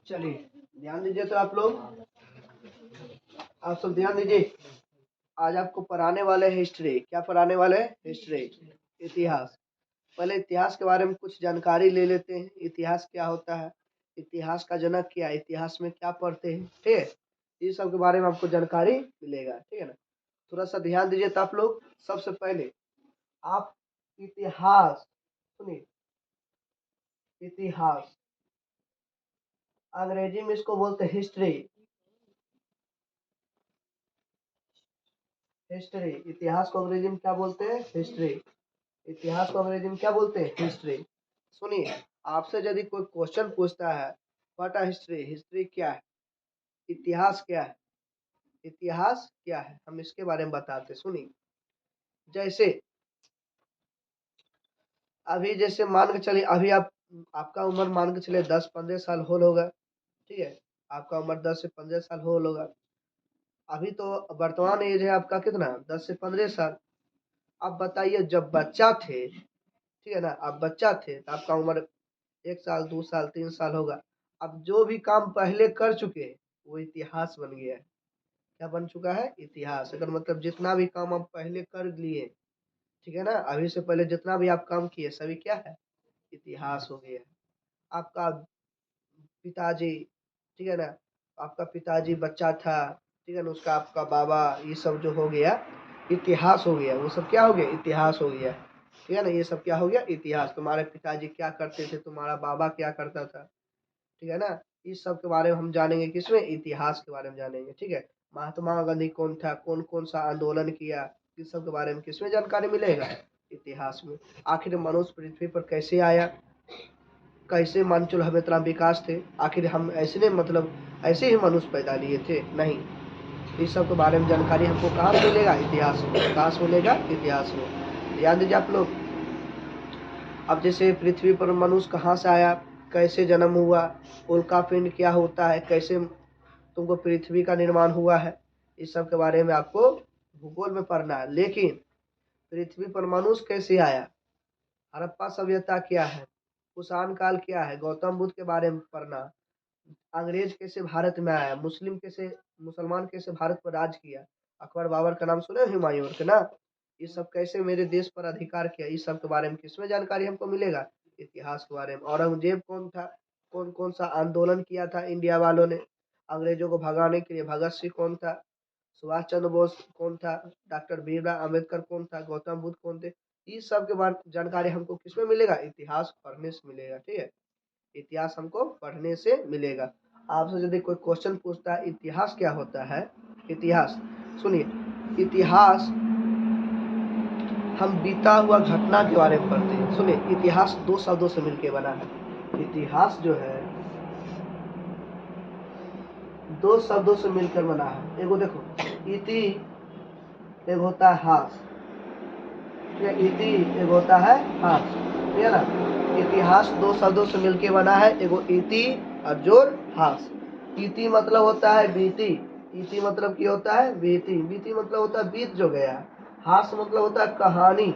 चलिए ध्यान दीजिए तो आप लोग, आप सब ध्यान दीजिए। आज आपको पढ़ाने वाले हिस्ट्री। क्या पढ़ाने वाले? हिस्ट्री, इतिहास। पहले इतिहास के बारे में कुछ जानकारी ले लेते हैं। इतिहास क्या होता है, इतिहास का जनक क्या है, इतिहास में क्या पढ़ते हैं, ठीक है। ये सब के बारे में आपको जानकारी मिलेगा, ठीक है ना। थोड़ा सा ध्यान दीजिए तो आप लोग। सबसे पहले आप इतिहास सुनिए। इतिहास अंग्रेजी में इसको बोलते हैं हिस्ट्री। हिस्ट्री, इतिहास को अंग्रेजी में क्या बोलते हैं? हिस्ट्री। इतिहास को अंग्रेजी में क्या बोलते हैं? हिस्ट्री। सुनिए, आपसे यदि कोई क्वेश्चन पूछता है व्हाट आर हिस्ट्री, हिस्ट्री क्या है, इतिहास क्या है, इतिहास क्या है, हम इसके बारे में बताते। सुनिए, जैसे अभी जैसे मान के चलिए, अभी आपका उम्र मान के चलिए 10-15 साल होगा, ठीक है। आपका उम्र 10 से 15 साल होगा। अभी तो वर्तमान एज है आपका कितना? 10 से 15 साल। अब बताइए, जब बच्चा थे, ठीक है ना, आप बच्चा थे तो आपका उम्र 1 साल, 2 साल, 3 साल होगा। अब जो भी काम पहले कर चुके हैं वो इतिहास बन गया है। क्या बन चुका है? इतिहास। अगर मतलब जितना भी काम आप पहले कर लिए, ठीक है ना, अभी से पहले जितना भी आप काम किए सभी क्या है? इतिहास हो गया है। आपका पिताजी, ठीक है ना, आपका पिताजी बच्चा था, ठीक है ना, उसका आपका बाबा, ये सब जो हो गया इतिहास हो गया। वो सब क्या हो गया? इतिहास हो गया, ठीक है ना। ये सब क्या हो गया? इतिहास। तुम्हारे पिताजी क्या करते थे, तुम्हारा बाबा क्या करता था, ठीक है ना। इस सब के बारे में हम जानेंगे, किसमें? इतिहास के बारे में जानेंगे, ठीक है। महात्मा गांधी कौन था, कौन कौन सा आंदोलन किया, इस सब के बारे में किसमें जानकारी मिलेगा? इतिहास में। आखिर मनुष्य पृथ्वी पर कैसे आया, कैसे मान चलो हम इतना विकास थे, आखिर हम ऐसे नहीं मतलब ऐसे ही मनुष्य पैदा लिए थे? नहीं। इस सब के बारे में जानकारी हमको कहाँ से मिलेगा? इतिहास में। कहाँ से मिलेगा? इतिहास में। ध्यान दीजिए आप लोग। अब जैसे पृथ्वी पर मनुष्य कहाँ से आया, कैसे जन्म हुआ, उल्का पिंड क्या होता है, कैसे तुमको पृथ्वी का निर्माण हुआ है, इस सब के बारे में आपको भूगोल में पढ़ना है। लेकिन पृथ्वी पर मनुष्य कैसे आया, हड़प्पा सभ्यता क्या है, कुषाण काल क्या है, गौतम बुद्ध के बारे में पढ़ना, अंग्रेज कैसे भारत में आया, मुसलमान कैसे भारत पर राज किया, अकबर बाबर का नाम सुने, हुमायूं का ना, ये सब कैसे मेरे देश पर अधिकार किया, इस सब के बारे में किसमें जानकारी हमको मिलेगा? इतिहास के बारे में। औरंगजेब कौन था, कौन कौन सा आंदोलन किया था इंडिया वालों ने अंग्रेजों को भगाने के लिए, भगत सिंह कौन था, सुभाष चंद्र बोस कौन था, डॉक्टर भीमराव अम्बेडकर कौन था, गौतम बुद्ध कौन थे, इस सब के बारे जानकारी हमको किसमें मिलेगा? इतिहास पढ़ने से मिलेगा, ठीक है। इतिहास हमको पढ़ने से मिलेगा। आपसे यदि कोई क्वेश्चन पूछता है इतिहास क्या होता है, इतिहास सुनिए, इतिहास हम बीता हुआ घटना के बारे में पढ़ते हैं। सुनिए, इतिहास 2 शब्दों से मिलकर बना है। इतिहास जो है 2 शब्दों से मिलकर बना है। एगो देखो, इति एक होता है हास, इति एक होता है हास, ठीक है ना। इतिहास 2 शब्दों से मिलकर बना है, एगो इति और जोड़ हास। इति मतलब होता है बीती, इति मतलब क्या होता है? बीती। बीती मतलब होता है बीत जो गया। हास मतलब होता है कहानी,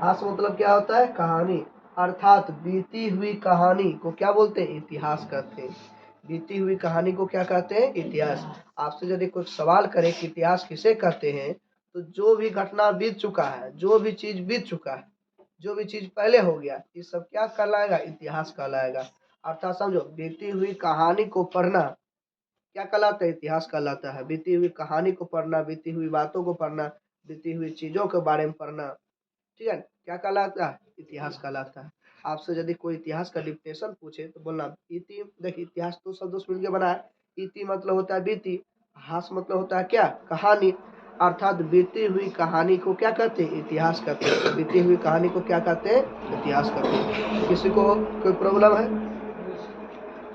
हास मतलब क्या होता है? कहानी। अर्थात बीती हुई कहानी को क्या बोलते हैं? इतिहास कहते हैं। बीती हुई कहानी को क्या कहते हैं? इतिहास। आपसे यदि कोई सवाल करे कि इतिहास किसे कहते हैं, तो जो भी घटना बीत चुका है, जो भी चीज बीत चुका है, जो भी चीज पहले हो गया, ये सब क्या कहलाएगा? इतिहास कहलाएगा। अर्थात समझो, बीती हुई कहानी को पढ़ना क्या कहलाता है? इतिहास कहलाता है। बीती हुई कहानी को पढ़ना, बीती हुई बातों को पढ़ना, बीती हुई चीजों के बारे में पढ़ना, ठीक है, क्या कहलाता है? इतिहास कहलाता है। आपसे यदि कोई इतिहास का डिफिनेशन पूछे तो बोलना इति। देखिए, इतिहास 2 शब्दों से मिलकर बना है। इति मतलब होता है बीती, हास मतलब होता है क्या? कहानी। अर्थात बीती हुई कहानी को क्या कहते हैं? इतिहास कहते हैं। बीती हुई कहानी को क्या कहते हैं? इतिहास कहते हैं। किसी को कोई प्रॉब्लम है,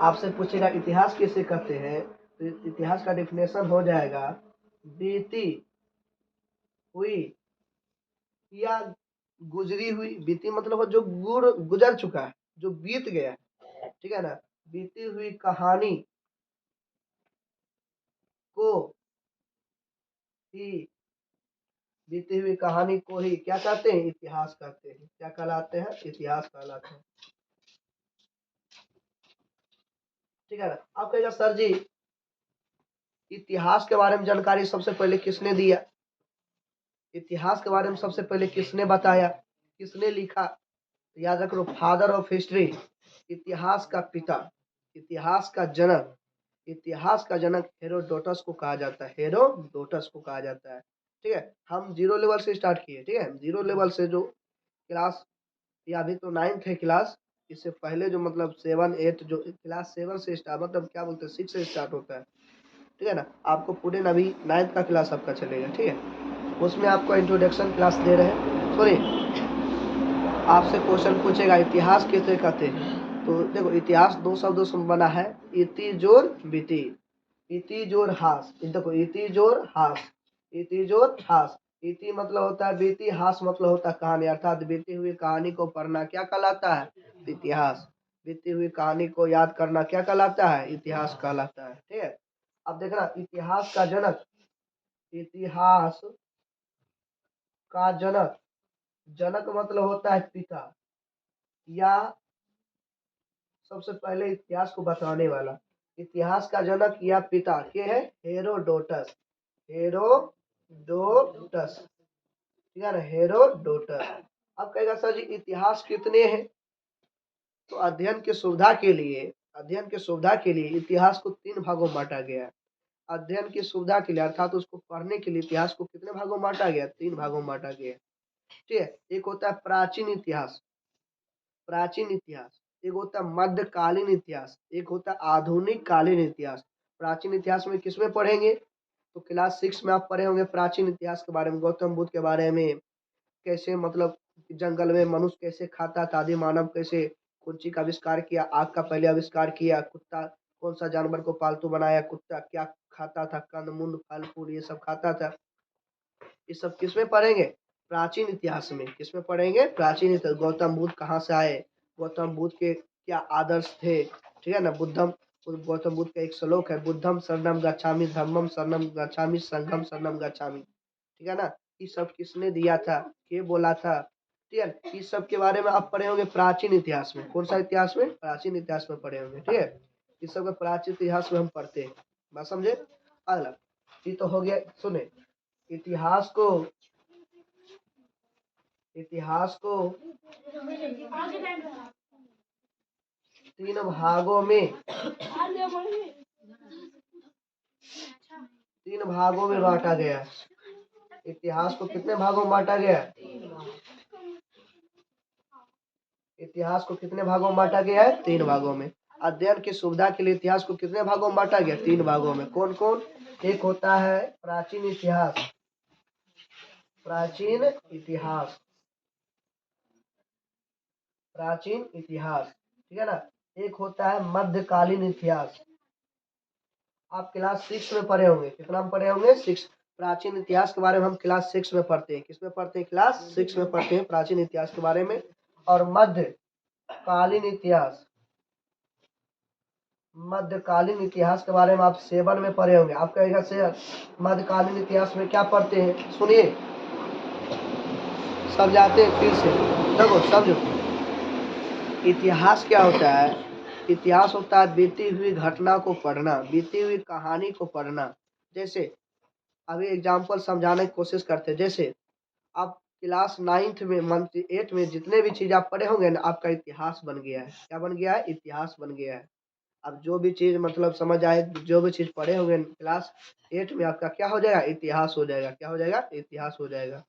आपसे पूछेगा इतिहास किसे कहते हैं, तो इतिहास का डिफिनेशन हो जाएगा बीती हुई या गुजरी हुई। बीती मतलब जो गुजर चुका है, जो बीत गया है, ठीक है ना। बीती हुई कहानी को ही, बीती हुई कहानी को ही क्या कहते हैं? इतिहास कहते हैं। क्या कहलाते हैं? इतिहास कहलाते हैं, ठीक है ना। आप कहेगा सर जी इतिहास के बारे में जानकारी सबसे पहले किसने दिया, इतिहास के बारे में सबसे पहले किसने बताया, किसने लिखा? तो याद रखो फादर ऑफ हिस्ट्री, इतिहास का पिता, इतिहास का जनक, इतिहास का जनक हेरोडोटस को कहा जाता है, हेरोडोटस को कहा जाता है। ठीक है, हम जीरो लेवल से स्टार्ट किए। ठीक है, जीरो लेवल से जो क्लास, या अभी तो 9th है क्लास, इससे पहले जो मतलब 7 8 जो क्लास 7 से स्टार्ट, मतलब क्या बोलते हैं 6 से स्टार्ट होता है। ठीक है ना, आपको पूरे अभी 9th का क्लास आपका चलेगा। ठीक है, उसमें आपको इंट्रोडक्शन क्लास दे रहे हैं। सॉरी, आपसे क्वेश्चन पूछेगा इतिहास किसे कहते हैं, तो देखो इतिहास दो शब्दों से बना है, इति जोर बीती, इति जोर हास। देखो इति जोर हास, इति जोर हास। इति मतलब होता है बीती, हास मतलब होता है कहानी, अर्थात बीती हुई कहानी को पढ़ना क्या कहलाता है? इतिहास। बीती हुई कहानी को याद करना क्या कहलाता है? इतिहास कहलाता है। ठीक है, अब देखना इतिहास का जनक, इतिहास का जनक, जनक मतलब होता है पिता, या सबसे पहले इतिहास को बताने वाला। इतिहास का जनक या पिता के है हेरोडोटस, हेरोडोटस। ठीक है ना, हेरोडोटस। अब कहेगा सर जी इतिहास कितने हैं, तो अध्ययन की सुविधा के लिए, अध्ययन की सुविधा के लिए इतिहास को 3 भागों में बांटा गया है। अध्ययन की सुविधा के लिए अर्थात उसको पढ़ने के लिए इतिहास को कितने भागों में बांटा गया? 3 भागों में बांटा गया। ठीक है, एक होता है प्राचीन इतिहास, प्राचीन इतिहास, एक होता है मध्यकालीन इतिहास, एक होता है आधुनिक कालीन इतिहास। प्राचीन इतिहास में किसमें पढ़ेंगे, तो क्लास 6 में आप पढ़े होंगे प्राचीन इतिहास के बारे में, गौतम बुद्ध के बारे में, कैसे मतलब जंगल में मनुष्य कैसे खाता था, आदि मानव कैसे कुंची का आविष्कार किया, आग का पहले आविष्कार किया, कुत्ता कौन सा जानवर को पालतू बनाया, कुत्ता क्या खाता था, कंद मूंद फल फूल ये सब खाता था। ये सब किसमें पढ़ेंगे? प्राचीन इतिहास में। किसमें पढ़ेंगे? प्राचीन इतिहास। गौतम बुद्ध कहाँ से आए, गौतम बुद्ध के क्या आदर्श थे। ठीक है ना, गौतम बुद्ध का एक श्लोक है, बुद्धम शरणम गच्छामि, धम्मम शरणम गच्छामि, संघम शरणम गच्छामि। ठीक है ना, ये सब किसने दिया था, के बोला था। ठीक है, इस सब के बारे में आप पढ़े होंगे प्राचीन इतिहास में। कौन सा इतिहास में? प्राचीन इतिहास में पढ़े होंगे। ठीक है, इस सब का प्राचीन इतिहास में हम पढ़ते हैं। बात समझे? अगला ये तो हो गया। सुने, इतिहास को, इतिहास को 3 भागों में, 3 भागों में बांटा गया है। इतिहास को कितने भागों में बांटा गया है? इतिहास को कितने भागों में बांटा गया है? 3 भागों में। अध्ययन की सुविधा के लिए इतिहास को कितने भागों में बांटा गया? 3 भागों में। कौन कौन? एक होता है प्राचीन इतिहास, प्राचीन इतिहास, प्राचीन इतिहास। ठीक है ना, एक होता है मध्यकालीन इतिहास। आप क्लास 6 में पढ़े होंगे, कितना में पढ़े होंगे? 6। प्राचीन इतिहास के बारे में हम क्लास 6 में पढ़ते हैं। किसमें पढ़ते हैं? क्लास 6 में पढ़ते हैं प्राचीन इतिहास के बारे में। और मध्यकालीन इतिहास, मध्यकालीन इतिहास के बारे में आप 7 में पढ़े होंगे। आप कहेगा सर मध्यकालीन इतिहास में क्या पढ़ते हैं? सुनिए, समझाते हैं फिर से, देखो समझो। इतिहास क्या होता है? इतिहास होता है बीती हुई घटना को पढ़ना, बीती हुई कहानी को पढ़ना। जैसे अभी एग्जाम्पल समझाने की कोशिश करते हैं। जैसे आप क्लास 9th में, मंथ 8 में जितने भी चीज आप पढ़े होंगे ना, आपका इतिहास बन गया है। क्या बन गया है? इतिहास बन गया है। अब जो भी चीज मतलब समझ आए, जो भी चीज पढ़े होंगे क्लास 8 में, आपका क्या हो जाएगा? इतिहास हो जाएगा। क्या हो जाएगा? इतिहास हो जाएगा।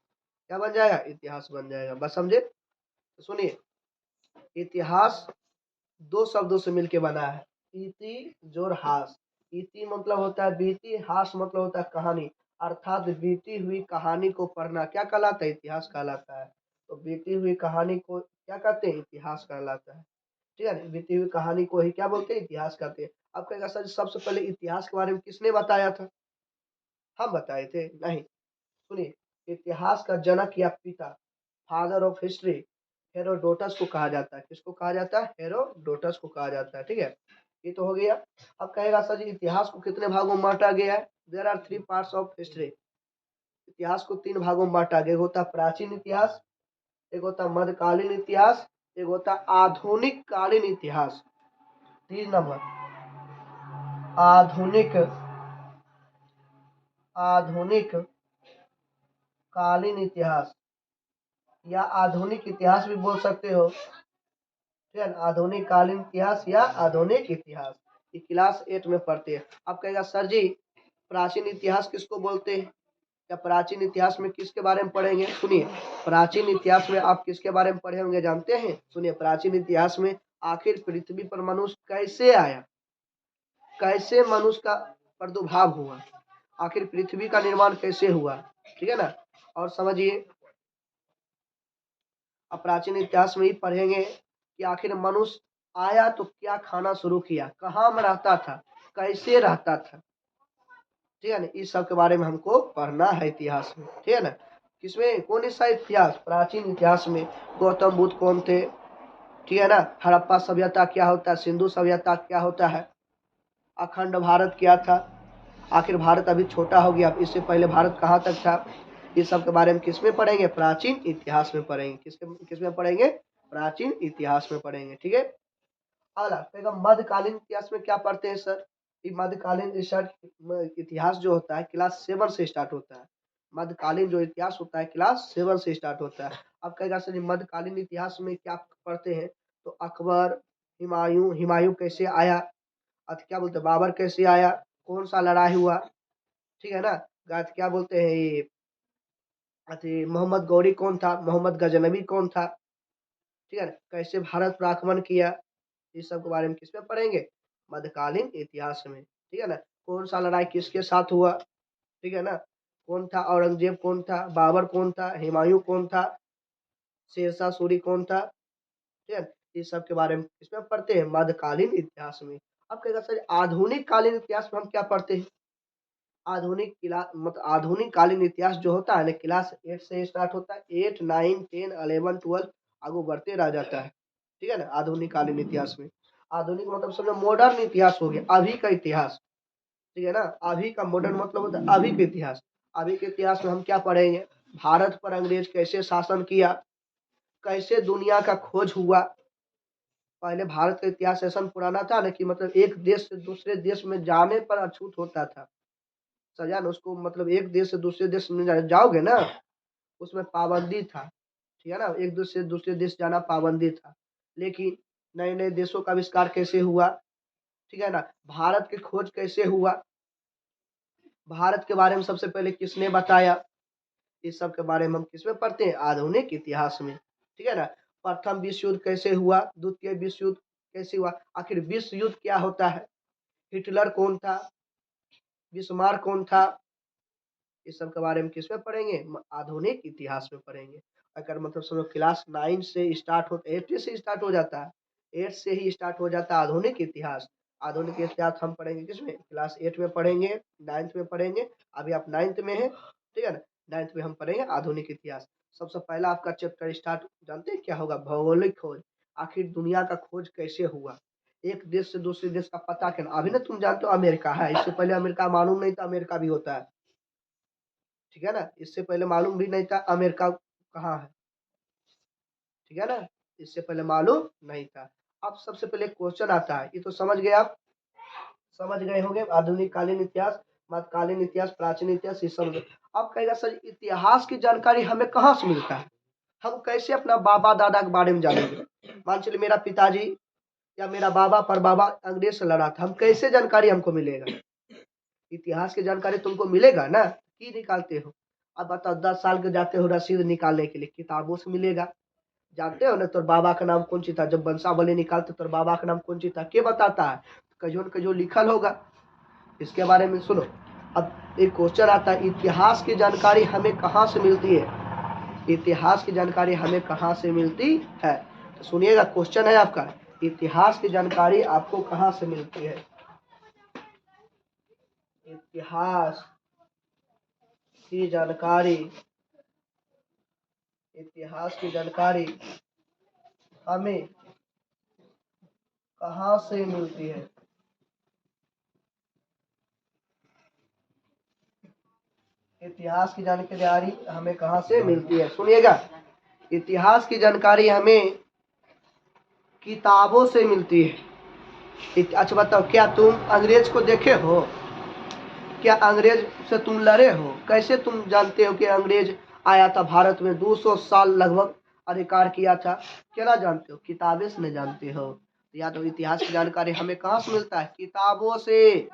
क्या बन जाएगा? इतिहास बन जाएगा। बस समझे? तो सुनिए, इतिहास 2 शब्दों से मिलके बना है, इति जोर हास। इति मतलब होता है बीती, हास मतलब होता है कहानी, अर्थात बीती हुई कहानी को पढ़ना क्या कहलाता है? इतिहास कहलाता है। तो बीती हुई कहानी को क्या कहते हैं? इतिहास कहलाता है। ठीक है, बीती हुई कहानी को ही क्या बोलते हैं? इतिहास कहते हैं। अब कहेगा सर सबसे पहले इतिहास के बारे में किसने बताया था? हम बताए थे? नहीं। सुनिए, इतिहास का जनक या पिता, फादर ऑफ हिस्ट्री, हेरोडोटस को कहा जाता है। किसको कहा जाता है? हेरोडोटस को कहा जाता है। ठीक है, ये तो हो गया। अब कहेगा सर जी इतिहास को कितने भागों में बांटा गया है? There are 3 parts of history. इतिहास को 3 भागों में बांटा गया। एक होता है प्राचीन इतिहास, एक होता है मध्यकालीन इतिहास, एक होता है आधुनिक कालीन इतिहास। 3 नंबर आधुनिक आधुनिक कालीन इतिहास या आधुनिक इतिहास भी बोल सकते हो, ठीक है। आधुनिक कालीन इतिहास या आधुनिक इतिहास, ये क्लास 8 में पढ़ते हैं। आप कहेगा सर जी प्राचीन इतिहास किसको बोलते हैं, या प्राचीन इतिहास में किसके बारे में पढ़ेंगे? सुनिए, प्राचीन इतिहास में आप किसके बारे में पढ़े होंगे जानते हैं? सुनिए, प्राचीन इतिहास में आखिर पृथ्वी पर मनुष्य कैसे आया, कैसे मनुष्य का प्रादुर्भाव हुआ, आखिर पृथ्वी का निर्माण कैसे हुआ, ठीक है ना। और समझिए, अब प्राचीन इतिहास में ही पढ़ेंगे कि आखिर मनुष्य आया तो क्या खाना शुरू किया, कहाँ में रहता था, कैसे रहता था, ठीक है ना। इस सब के बारे में हमको पढ़ना है इतिहास में, ठीक है ना। किसमें, कौन सा इतिहास? प्राचीन इतिहास में। गौतम बुद्ध कौन थे, ठीक है ना। हड़प्पा सभ्यता क्या होता है, सिंधु सभ्यता क्या होता है, अखंड भारत क्या था, आखिर भारत अभी छोटा हो गया, इससे पहले भारत कहाँ तक था, इस सब के बारे में किसमें पढ़ेंगे? प्राचीन इतिहास में पढ़ेंगे। किसमें पढ़ेंगे? प्राचीन इतिहास में पढ़ेंगे, ठीक है। अगला कहेगा मध्यकालीन इतिहास में क्या पढ़ते हैं सर? ये मध्यकालीन रिसर्च इतिहास जो होता है क्लास 7 से स्टार्ट होता है। मध्यकालीन जो इतिहास होता है क्लास 7 से स्टार्ट होता है। अब कहेगा सर मध्यकालीन इतिहास में क्या पढ़ते हैं? तो अकबर, हुमायूं कैसे आया, क्या बोलते हैं, बाबर कैसे आया, कौन सा लड़ाई हुआ, ठीक है ना। क्या बोलते हैं ये, मोहम्मद गौरी कौन था, मोहम्मद गजनबी कौन था, ठीक है ना। कैसे भारत पर आक्रमण किया, इस सब के बारे में किसमें पढ़ेंगे? मध्यकालीन इतिहास में, ठीक है ना। कौन सा लड़ाई किसके साथ हुआ, ठीक है ना। कौन था औरंगजेब, कौन था बाबर, कौन था हुमायूं, कौन था शेरशाह सूरी, कौन था, ठीक है। इस सब के बारे में इसमें पढ़ते हैं मध्यकालीन इतिहास में। अब कहेगा सर आधुनिक कालीन इतिहास में हम क्या पढ़ते हैं? आधुनिक कालीन इतिहास जो होता है ना क्लास 8 से स्टार्ट होता है, 8 9 10 11 12 आगे बढ़ते रह जाता है, ठीक है ना। आधुनिक कालीन इतिहास में, आधुनिक मतलब समझो मॉडर्न इतिहास हो गया, अभी का इतिहास, ठीक है ना। अभी का मॉडर्न मतलब होता है अभी का इतिहास। अभी के इतिहास में हम क्या पढ़ेंगे? भारत पर अंग्रेज कैसे शासन किया, कैसे दुनिया का खोज हुआ। पहले भारत का इतिहास ऐसा पुराना था ना कि मतलब एक देश से दूसरे देश में जाने पर अछूत होता था सजा न, उसको मतलब एक देश से दूसरे देश में जाओगे ना, उसमें पाबंदी था, ठीक है ना। एक देश से दूसरे देश जाना पाबंदी था। लेकिन नए नए देशों का आविष्कार कैसे हुआ, ठीक है ना। भारत की खोज कैसे हुआ, भारत के बारे में सबसे पहले किसने बताया, इस सब के बारे में हम किसमें पढ़ते हैं? आधुनिक इतिहास में, ठीक है ना। प्रथम विश्व युद्ध कैसे हुआ, द्वितीय विश्व युद्ध कैसे हुआ, आखिर विश्व युद्ध क्या होता है, हिटलर कौन था, बिस्मार्क कौन था, इस सब के बारे में किसमें पढ़ेंगे? आधुनिक इतिहास में पढ़ेंगे। अगर मतलब समझो क्लास 9 से स्टार्ट हो, 8 से स्टार्ट हो जाता है, 8 से ही स्टार्ट हो जाता है आधुनिक इतिहास। आधुनिक इतिहास हम पढ़ेंगे किसमें? क्लास 8 में पढ़ेंगे, 9th में पढ़ेंगे। अभी आप 9th में हैं, ठीक है ना। 9th में हम पढ़ेंगे आधुनिक इतिहास। सबसे पहला आपका चैप्टर स्टार्ट जानते हैं क्या होगा? भौगोलिक खोज। आखिर दुनिया का खोज कैसे हुआ, एक देश से दूसरे देश का पता करना। अभी ना तुम जानते हो अमेरिका है, इससे पहले अमेरिका मालूम नहीं था अमेरिका भी होता है, ठीक है ना। इससे पहले मालूम भी नहीं था अमेरिका कहाँ है, ठीक है ना। इससे पहले मालूम नहीं था। अब सबसे पहले क्वेश्चन आता है, ये तो समझ गए आप, समझ गए होंगे आधुनिक कालीन इतिहास, मध्यकालीन इतिहास, प्राचीन इतिहास, ये सब। अब कहेगा सर इतिहास की जानकारी हमें कहाँ से मिलता है, हम कैसे अपना बाबा दादा के बारे में जानेंगे? मान चलिए मेरा पिताजी या मेरा बाबा परबाबा अंग्रेज से लड़ा था, हम कैसे जानकारी हमको मिलेगा? इतिहास की जानकारी तुमको मिलेगा ना, की निकालते हो? अब बताओ 10 साल के जाते हो रसीद निकालने के लिए, किताबों से मिलेगा। जानते हो ना तोर बाबा का नाम कौन सी था, जब वंशावली निकालते तोर बाबा का नाम कौन सी था, के बताता है? कजो न कजो लिखल होगा, इसके बारे में सुनो। अब एक क्वेश्चन आता है, इतिहास की जानकारी हमें कहाँ से मिलती है? इतिहास की जानकारी हमें कहाँ से मिलती है? तो सुनिएगा, क्वेश्चन है आपका, इतिहास की जानकारी आपको कहाँ से मिलती है? इतिहास की जानकारी, इतिहास की जानकारी हमें कहाँ से मिलती है? इतिहास की जानकारी हमें कहाँ से मिलती है? सुनिएगा, इतिहास की जानकारी हमें किताबों से मिलती है, अच्छा बताओ, क्या तुम अंग्रेज को देखे हो? क्या अंग्रेज से तुम लड़े हो? कैसे तुम जानते हो कि अंग्रेज आया था भारत में 200 साल लगभग अधिकार किया था? क्या ना जानते हो? किताबें से नहीं जानते हो? या तो इतिहास की जानकारी हमें कहाँ से मिलता है? किताबों से।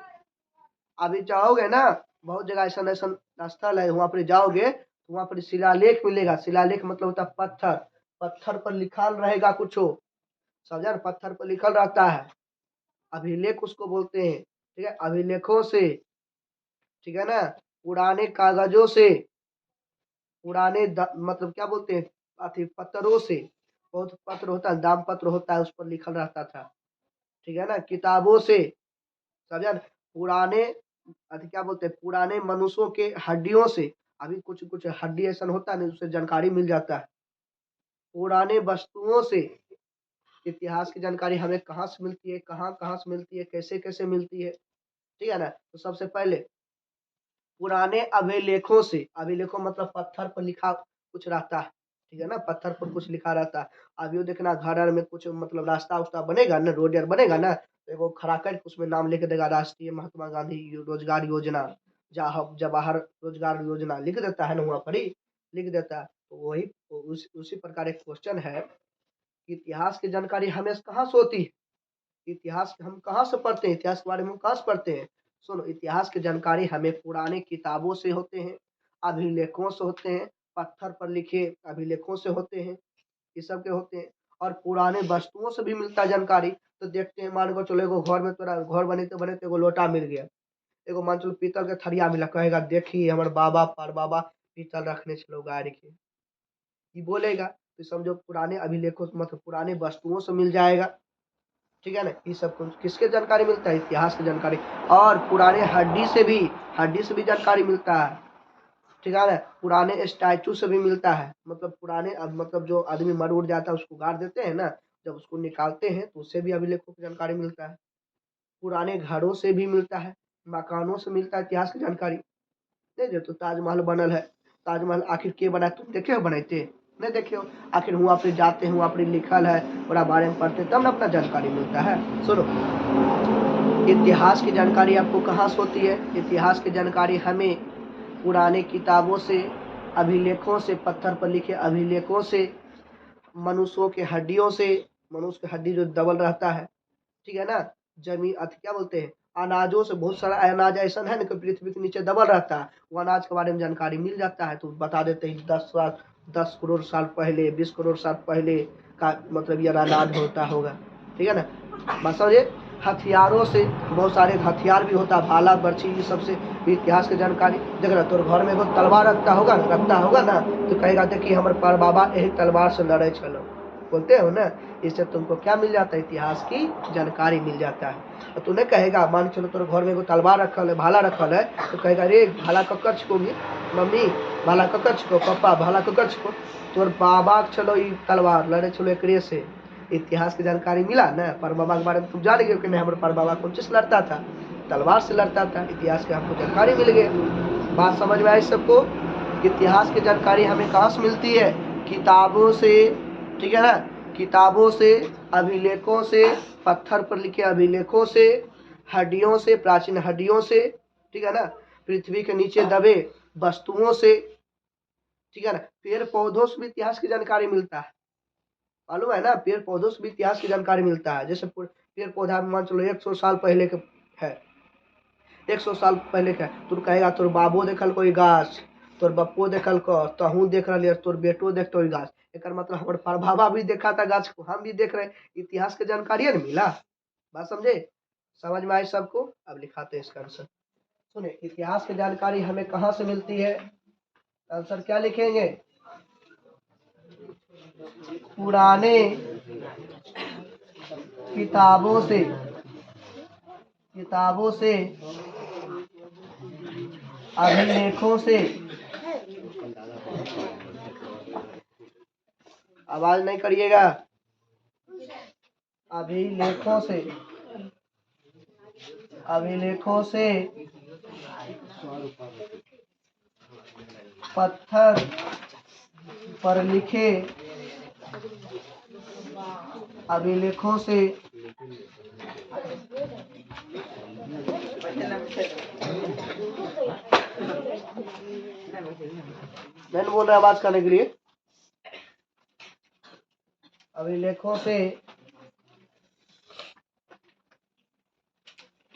अभी जाओगे ना, बहुत जगह ऐसा ऐसा स्थल है, वहां पर जाओगे तो वहां पर शिलालेख मिलेगा। शिलालेख मतलब होता है पत्थर। पत्थर पर लिखा रहेगा कुछ, समझा? पत्थर पर लिखल रहता है, अभिलेख उसको बोलते हैं। ठीक है, अभिलेखों से, ठीक है ना, पुराने कागजों से, पुराने मतलब क्या बोलते हैं, अथी पत्थरों से, बहुत पत्र होता है, दाम पत्र होता है, उस पर लिखल रहता था। ठीक है ना, किताबों से, समझा ना, पुराने अथी क्या बोलते हैं, पुराने मनुष्यों के हड्डियों से। अभी कुछ कुछ हड्डी ऐसा होता है ना, उससे जानकारी मिल जाता है। पुराने वस्तुओं से। इतिहास की जानकारी हमें कहाँ से मिलती है, कहाँ कहाँ से मिलती है, कैसे कैसे मिलती है? ठीक है ना, तो सबसे पहले पुराने अभिलेखों से। अभिलेखों मतलब पत्थर पर लिखा कुछ रहता है। ठीक है ना, पत्थर पर कुछ लिखा रहता है। अभी वो देखना, घर में कुछ मतलब रास्ता उस्ता बनेगा ना, रोड यार बनेगा ना, तो वो खड़ा कर उसमें नाम लिख देगा, राष्ट्रीय महात्मा गांधी रोजगार योजना, जवाहर रोजगार योजना लिख देता है ना, वहाँ पर ही लिख देता है। तो वही उसी प्रकार एक क्वेश्चन है कि इतिहास की जानकारी हमें कहाँ से होती है? इतिहास हम कहाँ से पढ़ते हैं? इतिहास के बारे में हम कहाँ से पढ़ते हैं? सुनो, इतिहास की जानकारी हमें पुराने किताबों से होते हैं, अभिलेखों से होते हैं, पत्थर पर लिखे अभिलेखों से होते हैं, ये सब के होते हैं। और पुराने वस्तुओं से भी मिलता है जानकारी। तो देखते हैं, मान को चलो एगो घर में तोरा घर बनते बनते एगो लोटा मिल गया, एगो मान चलो पीतल के थरिया मिला, कहेगा देखिए हमारे बाबा पर बाबा पीतल रखने चलो गाड़ के, ये बोलेगा। तो समझो पुराने अभिलेखों से मतलब पुराने वस्तुओं से मिल जाएगा। ठीक है ना, ये सब कुछ किसके जानकारी मिलता है? इतिहास की जानकारी। और पुराने हड्डी से भी जानकारी मिलता है। ठीक है ना, पुराने स्टैचू से भी मिलता है, मतलब पुराने मतलब जो आदमी मर उड़ जाता है उसको गाड़ देते हैं ना, जब उसको निकालते हैं तो उससे भी अभिलेखों की जानकारी मिलता है। पुराने घरों से भी मिलता है, मकानों से मिलता है इतिहास की जानकारी। नहीं जो तो ताजमहल बनल है, ताजमहल आखिर के बनाए? तुम देखे हो बनाते? नहीं देखे हो? आखिर वहाँ पे जाते हैं, वहाँ पर लिखल है, पूरा बारे में पढ़ते तब ना अपना जानकारी मिलता है। सुनो, इतिहास की जानकारी आपको कहाँ से होती है? इतिहास की जानकारी हमें पुराने किताबों से, अभिलेखों से, पत्थर पर लिखे अभिलेखों से, मनुष्यों के हड्डियों से। मनुष्य की हड्डी जो दबल रहता है, ठीक है ना, जमीन क्या बोलते हैं, अनाजों से। बहुत सारा अनाज ऐसा है ना कि पृथ्वी के नीचे दबल रहता है, वो अनाज के बारे में जानकारी मिल जाता है, तो बता देते हैं 10 करोड़ साल पहले, 20 करोड़ साल पहले का मतलब ये अनाज होता होगा। ठीक है ना, बस समझे। हथियारों से, बहुत सारे हथियार भी होता है, भाला बर्छी, ये सबसे भी इतिहास की जानकारी। देख रहा तो घर में एगो तलवार रखता होगा ना, तो कहेगा देखिए हमारे पर बाबा यही तलवार से लड़े चलो, बोलते हो ना। इससे तुमको क्या मिल जाता है? इतिहास की जानकारी मिल जाता है। और तूने कहेगा, मान चलो तोरे घर में एगो तलवार रखल है, भाला रखल है, तो कहेगा रे भाला ककर छिकोगी मम्मी, भाला ककर छिको पापा, भाला ककर छिको, तोर बाबा चलो ये तलवार लड़े चलो एकरे से। इतिहास की जानकारी मिला ना, पर बाबा के बारे में तुम जान गए कि नहीं, हमारे पर बाबा कौन चीज लड़ता था? तलवार से लड़ता था। इतिहास की हमको जानकारी मिल गई। बात समझ में आई सबको? इतिहास की जानकारी हमें कहाँ से मिलती है? किताबों से। ठीक है ना, किताबों से, अभिलेखों से, पत्थर पर लिखे अभिलेखों से, हड्डियों से, प्राचीन हड्डियों से। ठीक है ना, पृथ्वी के नीचे दबे वस्तुओं से। ठीक है ना, पेड़ पौधों से भी इतिहास की जानकारी मिलता है, मालूम है ना, पेड़ पौधों से भी इतिहास की जानकारी मिलता है। जैसे पेड़ पौधा मान चलो 100 साल पहले के है, 100 साल पहले का है, तू कहेगा तोर बाबो देखल कोई गाछ, तोर बप्पो देखल को, तहू देख रही, तोर बेटो देखते गाछ, एक मतलब हमारे परभावा भी देखा था गाछ को, हम भी देख रहे। इतिहास के जानकारी है ना मिला। बात समझे? समझ में आई सबको? अब लिखाते हैं इसका आंसर। सुने, इतिहास की जानकारी हमें कहाँ से मिलती है? आंसर क्या लिखेंगे? पुराने किताबों से, किताबों से, अभिलेखों से। आवाज नहीं करिएगा। अभिलेखों से, अभिलेखों से, पत्थर पर लिखे अभिलेखों से, मैंने बोल रहा आवाज करने के लिए। अभिलेखों से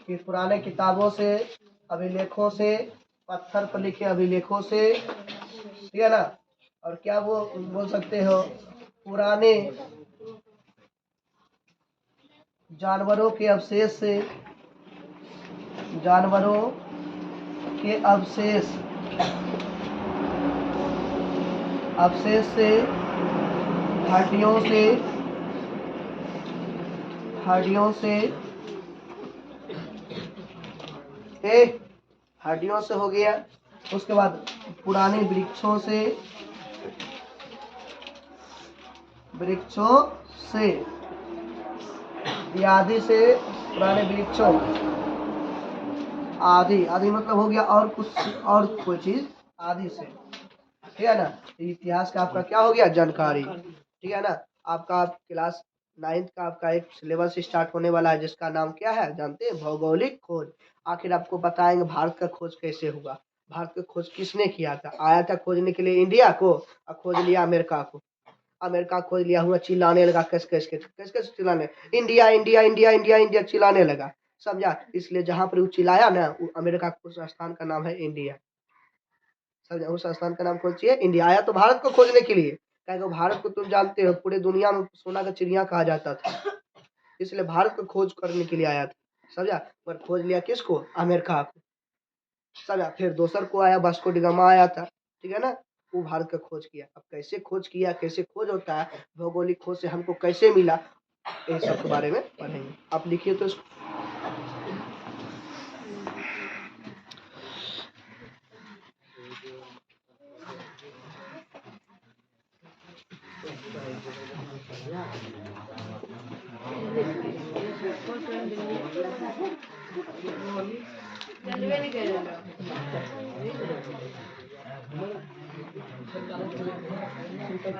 कि पुराने किताबों से, अभिलेखों से, पत्थर पर लिखे अभिलेखों से, ठीक है ना। और क्या वो बोल सकते हो, पुराने जानवरों के अवशेष से, जानवरों के अवशेष से, हड्डियों से हड्डियों से हो गया। उसके बाद पुराने वृक्षों से आदि से, पुराने वृक्षों, आदि मतलब हो गया और कुछ और कोई चीज आदि से, ठीक है ना। इतिहास का आपका क्या हो गया, जानकारी, ठीक है ना। आपका क्लास 9th का आपका एक सिलेबस स्टार्ट होने वाला है जिसका नाम क्या है जानते हैं, भौगोलिक खोज। आखिर आपको बताएंगे भारत का खोज कैसे हुआ, भारत का खोज किसने किया था। आया था खोजने के लिए इंडिया को और खोज लिया अमेरिका को। अमेरिका खोज लिया हुआ, चिल्लाने लगा, कैसे चिल्लाने, India India India India India चिल्लाने लगा, समझा। इसलिए जहां पर वो चिल्लाया ना, वो अमेरिका का उस स्थान का नाम है इंडिया, समझा। उस स्थान का नाम कौन सी है, इंडिया। आया तो भारत को खोजने के लिए, क्योंकि भारत को तुम जानते हो पूरे दुनिया में सोना का चिड़िया कहा जाता था, इसलिए भारत को खोज करने के लिए आया था, समझा। पर खोज लिया किसको, अमेरिका को, समझा। फिर दूसर को आया, वास्को डी गामा आया था, ठीक है ना। वो भारत का खोज किया। अब कैसे खोज किया, कैसे खोज होता है, भौगोलिक खोज से हमको कैसे मिला, इन सब के बारे में पढ़ेंगे। आप लिखिए तो इसको।